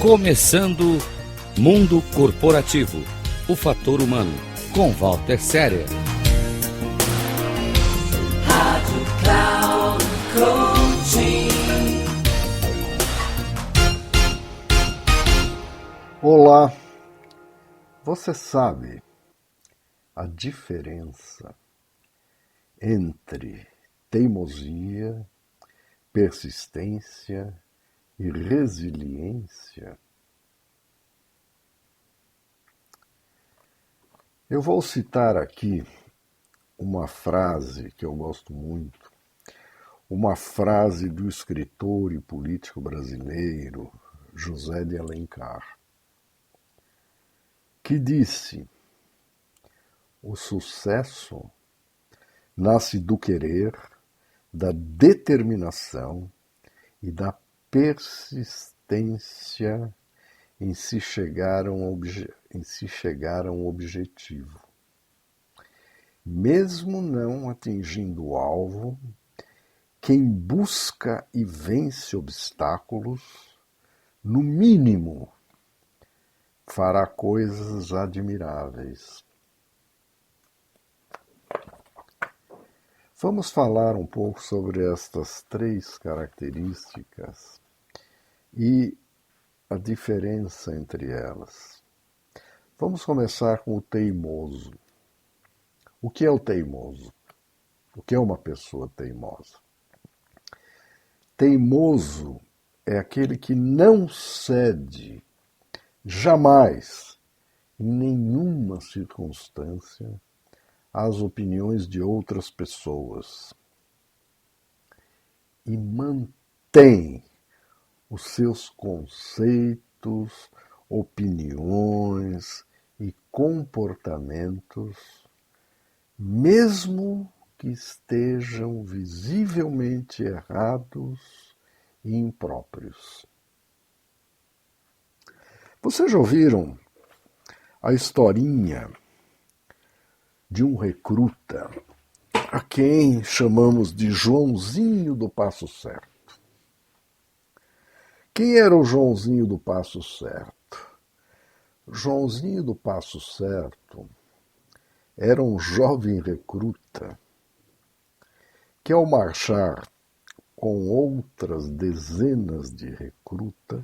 Começando Mundo Corporativo, o fator humano, com Walter Serer. Rádio Cloud Coaching. Olá, você sabe a diferença entre teimosia, persistência e resiliência? Eu vou citar aqui uma frase que eu gosto muito, uma frase do escritor e político brasileiro José de Alencar, que disse: o sucesso nasce do querer, da determinação e da persistência em se chegar a um objetivo. Mesmo não atingindo o alvo, quem busca e vence obstáculos, no mínimo, fará coisas admiráveis. Vamos falar um pouco sobre estas três características e a diferença entre elas. Vamos começar com o teimoso. O que é o teimoso? O que é uma pessoa teimosa? Teimoso é aquele que não cede jamais, em nenhuma circunstância, às opiniões de outras pessoas e mantém os seus conceitos, opiniões e comportamentos, mesmo que estejam visivelmente errados e impróprios. Vocês já ouviram a historinha de um recruta a quem chamamos de Joãozinho do Passo Certo? Quem era o Joãozinho do Passo Certo? Joãozinho do Passo Certo era um jovem recruta que, ao marchar com outras dezenas de recrutas,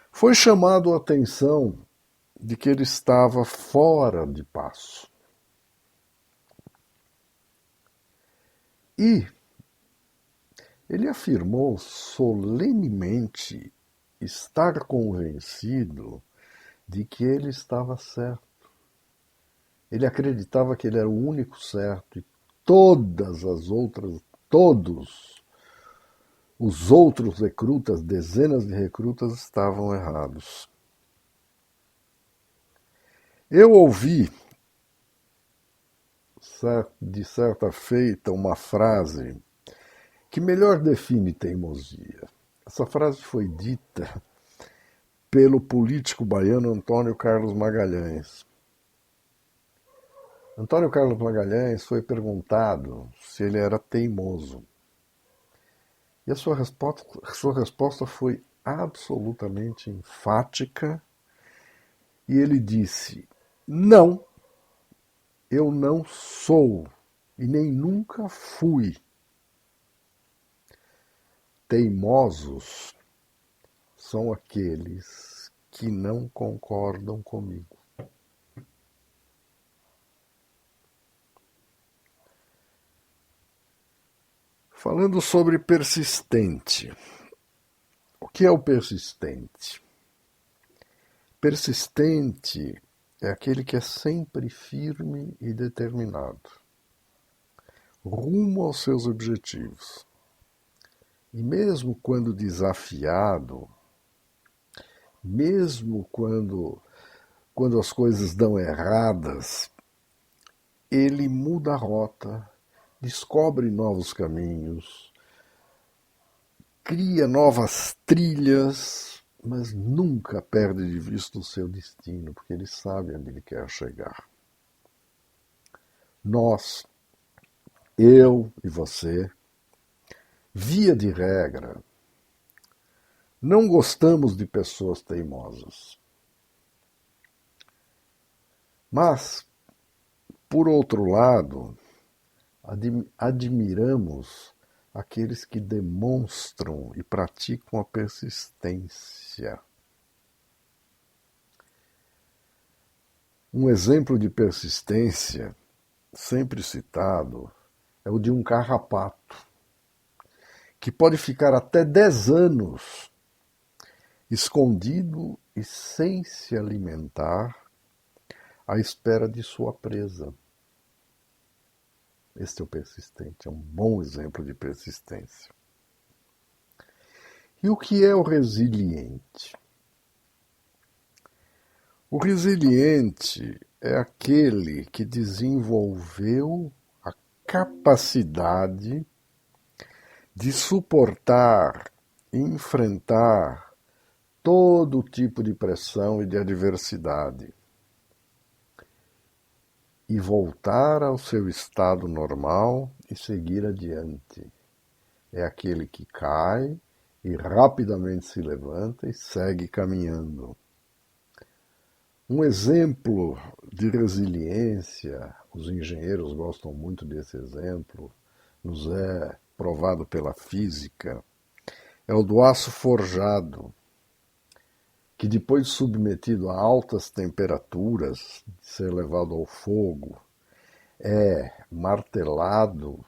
foi chamado a atenção de que ele estava fora de passo. E ele afirmou solenemente estar convencido de que ele estava certo. Ele acreditava que ele era o único certo e todos os outros recrutas, dezenas de recrutas, estavam errados. Eu ouvi, de certa feita, uma frase que melhor define teimosia. Essa frase foi dita pelo político baiano Antônio Carlos Magalhães. Antônio Carlos Magalhães foi perguntado se ele era teimoso. E a sua resposta foi absolutamente enfática. E ele disse: não, eu não sou e nem nunca fui. Teimosos são aqueles que não concordam comigo. Falando sobre persistente. O que é o persistente? Persistente é aquele que é sempre firme e determinado, rumo aos seus objetivos. E mesmo quando desafiado, mesmo quando as coisas dão erradas, ele muda a rota, descobre novos caminhos, cria novas trilhas, mas nunca perde de vista o seu destino, porque ele sabe onde ele quer chegar. Nós, eu e você, via de regra, Não gostamos de pessoas teimosas. Mas, por outro lado, admiramos aqueles que demonstram e praticam a persistência. Um exemplo de persistência, sempre citado, é o de um carrapato, que pode ficar até 10 anos escondido e sem se alimentar à espera de sua presa. Este é o persistente, é um bom exemplo de persistência. E o que é o resiliente? O resiliente é aquele que desenvolveu a capacidade de suportar e enfrentar todo tipo de pressão e de adversidade e voltar ao seu estado normal e seguir adiante. É aquele que cai e rapidamente se levanta e segue caminhando. Um exemplo de resiliência, os engenheiros gostam muito desse exemplo, nos é provado pela física, é o do aço forjado, que depois de submetido a altas temperaturas, de ser levado ao fogo, é martelado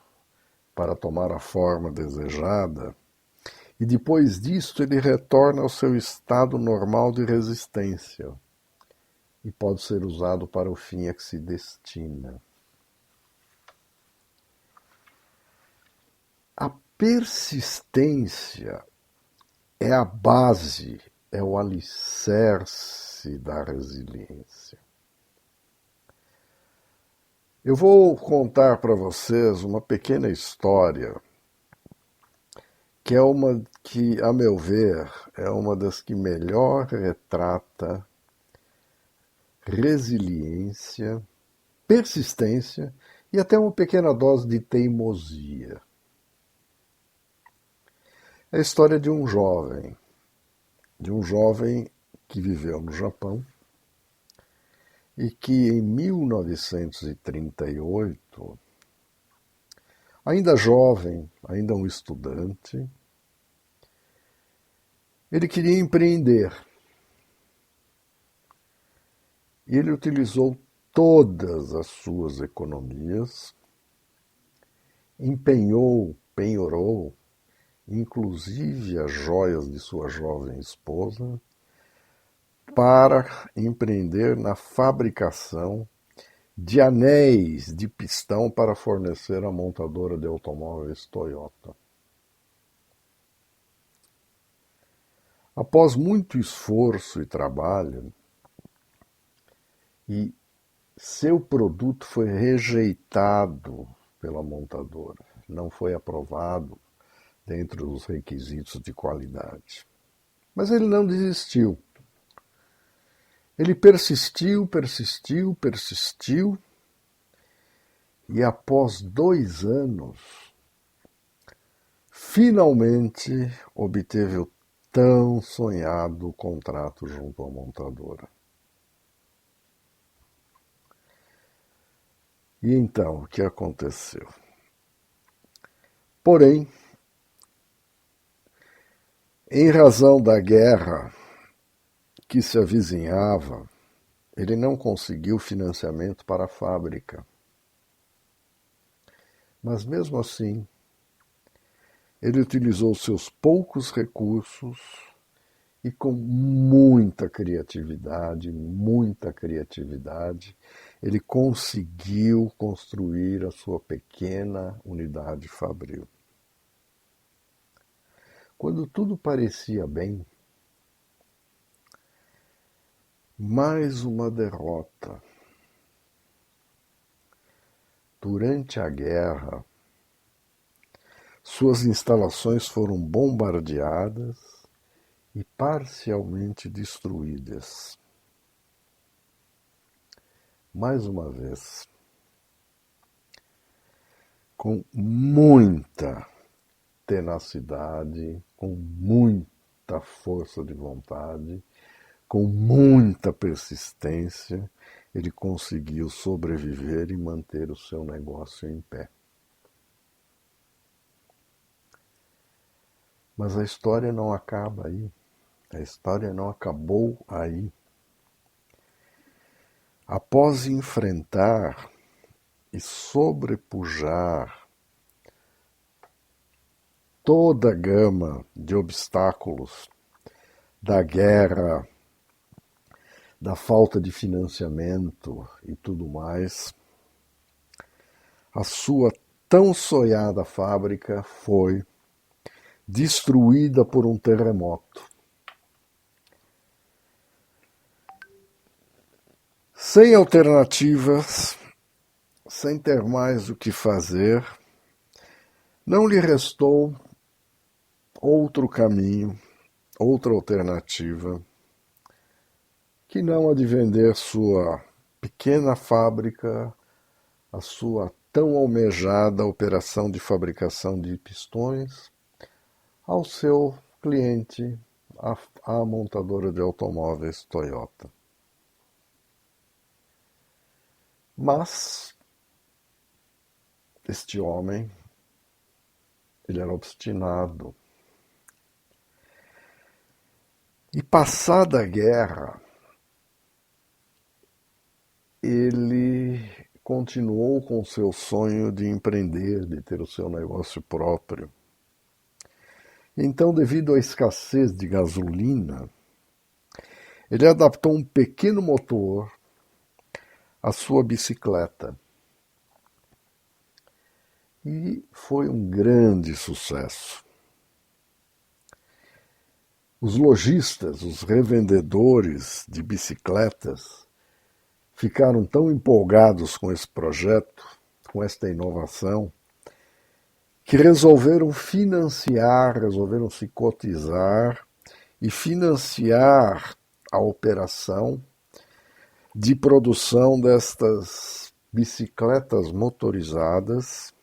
para tomar a forma desejada, e depois disto ele retorna ao seu estado normal de resistência e pode ser usado para o fim a que se destina. A persistência é a base, é o alicerce da resiliência. Eu vou contar para vocês uma pequena história que é uma que, a meu ver, é uma das que melhor retrata resiliência, persistência e até uma pequena dose de teimosia. É a história de um jovem que viveu no Japão e que em 1938, ainda jovem, ainda um estudante, ele queria empreender. E ele utilizou todas as suas economias, penhorou, inclusive as joias de sua jovem esposa, para empreender na fabricação de anéis de pistão para fornecer à montadora de automóveis Toyota. Após muito esforço e trabalho, e seu produto foi rejeitado pela montadora, não foi aprovado dentro dos requisitos de qualidade. Mas ele não desistiu. Ele persistiu, e após 2 anos, finalmente obteve o tão sonhado contrato junto à montadora. E então, o que aconteceu? Porém, em razão da guerra que se avizinhava, ele não conseguiu financiamento para a fábrica. Mas mesmo assim, ele utilizou seus poucos recursos e com muita criatividade, ele conseguiu construir a sua pequena unidade fabril. Quando tudo parecia bem, mais uma derrota. Durante a guerra, suas instalações foram bombardeadas e parcialmente destruídas. Mais uma vez, com muita tenacidade, com muita muita força de vontade, com muita persistência, ele conseguiu sobreviver e manter o seu negócio em pé. Mas a história não acaba aí. A história não acabou aí. Após enfrentar e sobrepujar toda a gama de obstáculos da guerra, da falta de financiamento e tudo mais, a sua tão sonhada fábrica foi destruída por um terremoto. Sem alternativas, sem ter mais o que fazer, não lhe restou outro caminho, outra alternativa, que não a de vender sua pequena fábrica, a sua tão almejada operação de fabricação de pistões, ao seu cliente, a montadora de automóveis Toyota. Mas este homem, ele era obstinado. E passada a guerra, ele continuou com o seu sonho de empreender, de ter o seu negócio próprio. Então, devido à escassez de gasolina, ele adaptou um pequeno motor à sua bicicleta. E foi um grande sucesso. Os lojistas, os revendedores de bicicletas, ficaram tão empolgados com esse projeto, com esta inovação, que resolveram se cotizar e financiar a operação de produção destas bicicletas motorizadas.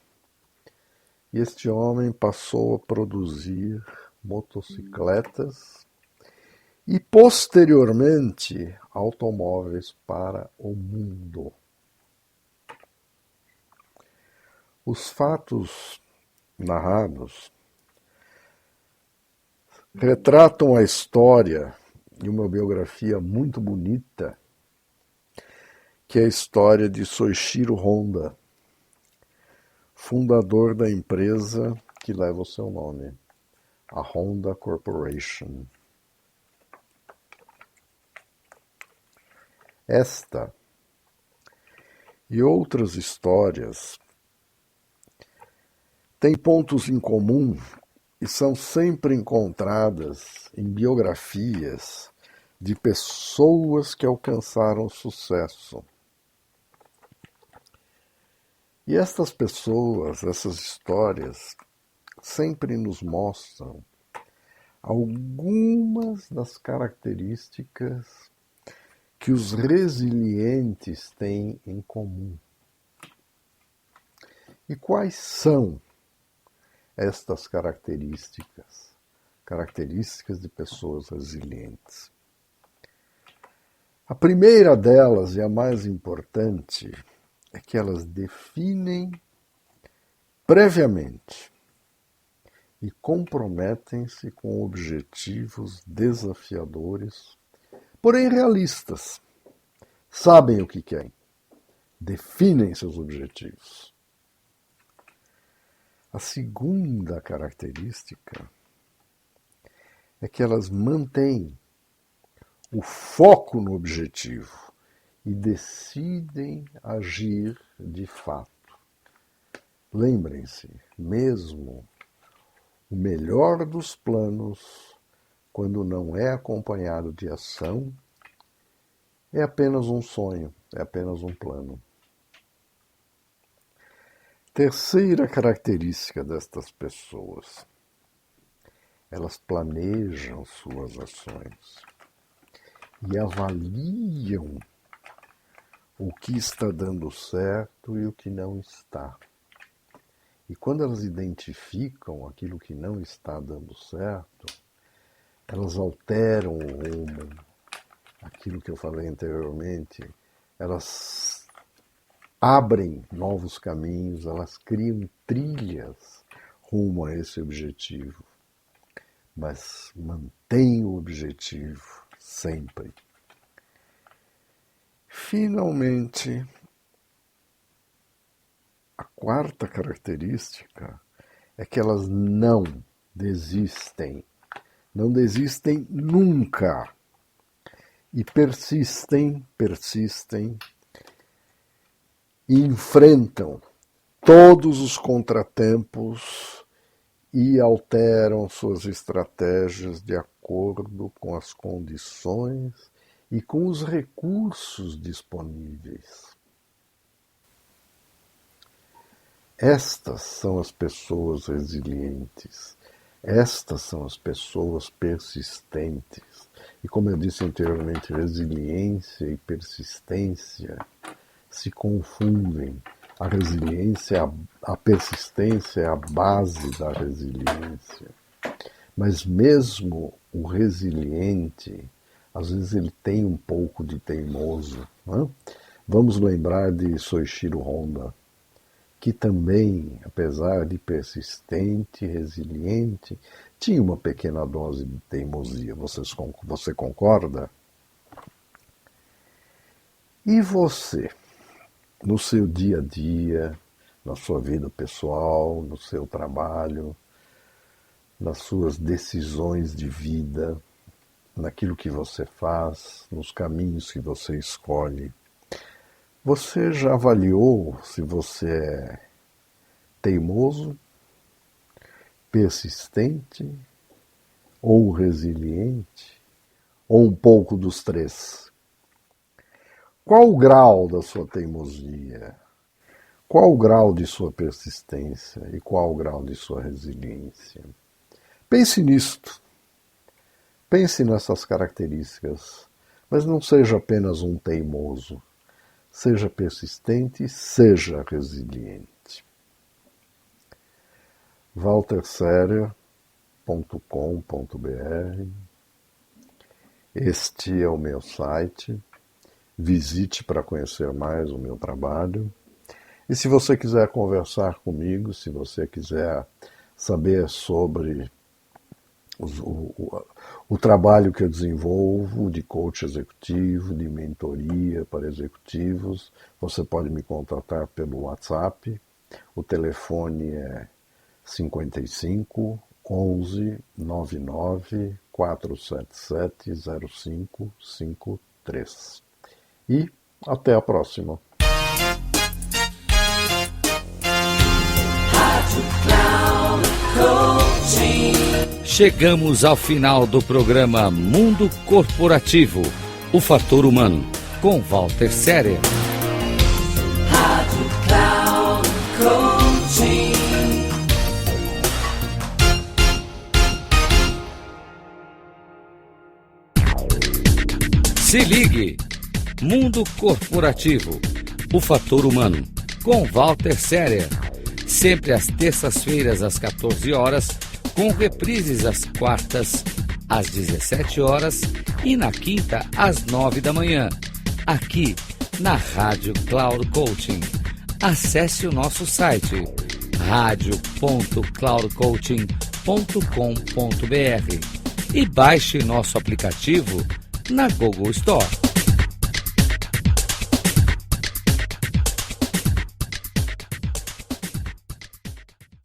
E este homem passou a produzir motocicletas e, posteriormente, automóveis para o mundo. Os fatos narrados retratam a história de uma biografia muito bonita, que é a história de Soichiro Honda, fundador da empresa que leva o seu nome, a Honda Corporation. Esta e outras histórias têm pontos em comum e são sempre encontradas em biografias de pessoas que alcançaram sucesso. E estas pessoas, essas histórias, sempre nos mostram algumas das características que os resilientes têm em comum. E quais são estas características? Características de pessoas resilientes. A primeira delas, e a mais importante, é que elas definem previamente e comprometem-se com objetivos desafiadores, porém realistas. Sabem o que querem, definem seus objetivos. A segunda característica é que elas mantêm o foco no objetivo e decidem agir de fato. Lembrem-se, mesmo o melhor dos planos, quando não é acompanhado de ação, é apenas um sonho, é apenas um plano. Terceira característica destas pessoas: elas planejam suas ações e avaliam o que está dando certo e o que não está. E quando elas identificam aquilo que não está dando certo, elas alteram o rumo, aquilo que eu falei anteriormente, elas abrem novos caminhos, elas criam trilhas rumo a esse objetivo, mas mantém o objetivo sempre. Finalmente, a quarta característica é que elas não desistem nunca e persistem e enfrentam todos os contratempos e alteram suas estratégias de acordo com as condições e com os recursos disponíveis. Estas são as pessoas resilientes, estas são as pessoas persistentes. E como eu disse anteriormente, resiliência e persistência se confundem. A resiliência, a persistência é a base da resiliência. Mas mesmo o resiliente, às vezes ele tem um pouco de teimoso. Né? Vamos lembrar de Soichiro Honda, que também, apesar de persistente, resiliente, tinha uma pequena dose de teimosia. Você concorda? E você, no seu dia a dia, na sua vida pessoal, no seu trabalho, nas suas decisões de vida, naquilo que você faz, nos caminhos que você escolhe, você já avaliou se você é teimoso, persistente ou resiliente? Ou um pouco dos três? Qual o grau da sua teimosia? Qual o grau de sua persistência? E qual o grau de sua resiliência? Pense nisto. Pense nessas características. Mas não seja apenas um teimoso. Seja persistente, seja resiliente. walterserer.com.br. Este é o meu site. Visite para conhecer mais o meu trabalho. E se você quiser conversar comigo, se você quiser saber sobre o trabalho que eu desenvolvo de coach executivo, de mentoria para executivos, você pode me contatar pelo WhatsApp. O telefone é 55 11 99 477 0553. E até a próxima. Chegamos ao final do programa Mundo Corporativo, o Fator Humano, com Walter Serer. Rádio Cloud Coaching. Se ligue! Mundo Corporativo, o Fator Humano, com Walter Serer. Sempre às terças-feiras, às 14 horas, com reprises às quartas, às 17 horas e na quinta, às 9 da manhã, aqui na Rádio Cloud Coaching. Acesse o nosso site radio.cloudcoaching.com.br e baixe nosso aplicativo na Google Store.